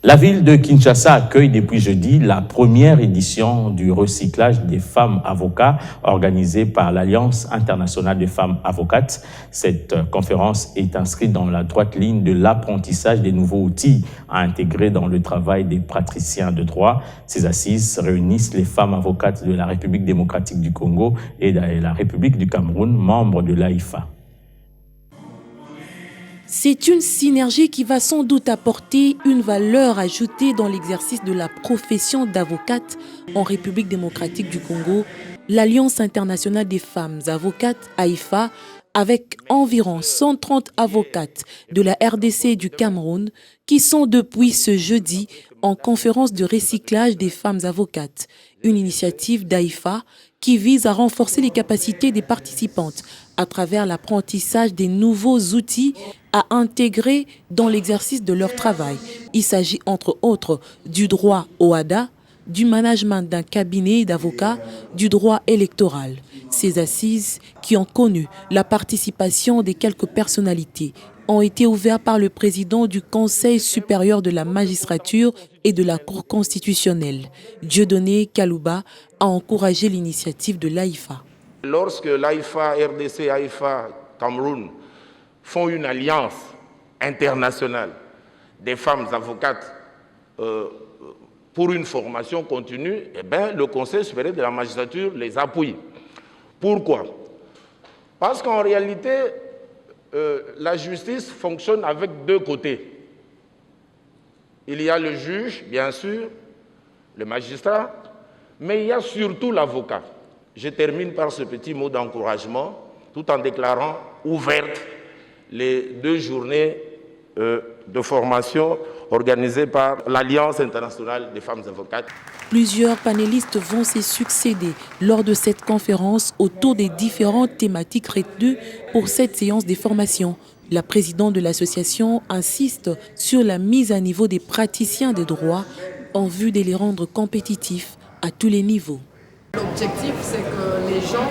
La ville de Kinshasa accueille depuis jeudi la première édition du recyclage des femmes avocats organisée par l'Alliance internationale des femmes avocates. Cette conférence est inscrite dans la droite ligne de l'apprentissage des nouveaux outils à intégrer dans le travail des praticiens de droit. Ces assises réunissent les femmes avocates de la République démocratique du Congo et de la République du Cameroun, membres de l'AIFA. C'est une synergie qui va sans doute apporter une valeur ajoutée dans l'exercice de la profession d'avocate en République démocratique du Congo. L'Alliance internationale des femmes avocates, AIFA, avec environ 130 avocates de la RDC et du Cameroun, qui sont depuis ce jeudi en conférence de recyclage des femmes avocates, une initiative d'AIFA qui vise à renforcer les capacités des participantes à travers l'apprentissage des nouveaux outils à intégrer dans l'exercice de leur travail. Il s'agit entre autres du droit au HADA, du management d'un cabinet d'avocats, du droit électoral. Ces assises, qui ont connu la participation des quelques personnalités, ont été ouvertes par le président du Conseil supérieur de la magistrature et de la Cour constitutionnelle. Dieudonné Kalouba a encouragé l'initiative de l'AIFA. Lorsque l'AIFA, RDC, AIFA, Cameroun font une alliance internationale des femmes avocates pour une formation continue, eh bien, le Conseil supérieur de la magistrature les appuie. Pourquoi? Parce qu'en réalité, la justice fonctionne avec deux côtés. Il y a le juge, bien sûr, le magistrat, mais il y a surtout l'avocat. Je termine par ce petit mot d'encouragement, tout en déclarant ouvertes les 2 journées de formation organisées par l'Alliance internationale des femmes avocates. Plusieurs panélistes vont se succéder lors de cette conférence autour des différentes thématiques retenues pour cette séance de formation. La présidente de l'association insiste sur la mise à niveau des praticiens des droits en vue de les rendre compétitifs à tous les niveaux. L'objectif, c'est que les gens,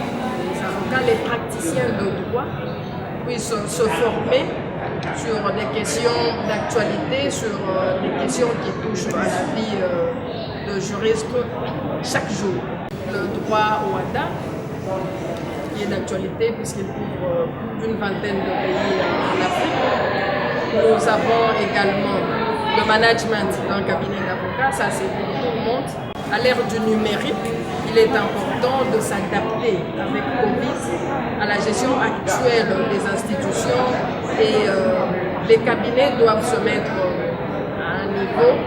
les avocats, les praticiens de droit puissent se former sur des questions d'actualité, sur des questions qui touchent à la vie de juriste chaque jour. Le droit au HADA, qui est d'actualité puisqu'il couvre plus d'une vingtaine de pays en Afrique. Nous avons également le management d'un cabinet d'avocats, ça c'est pour tout le monde. À l'ère du numérique, il est important de s'adapter avec Covid à la gestion actuelle des institutions et les cabinets doivent se mettre à un niveau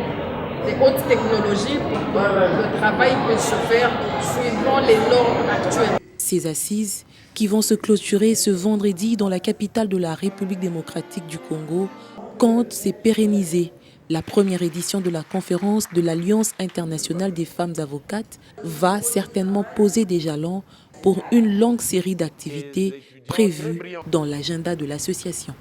des hautes technologies pour que le travail puisse se faire suivant les normes actuelles. Ces assises, qui vont se clôturer ce vendredi dans la capitale de la République démocratique du Congo, comptent se pérenniser. La première édition de la conférence de l'Alliance internationale des femmes avocates va certainement poser des jalons pour une longue série d'activités prévues dans l'agenda de l'association.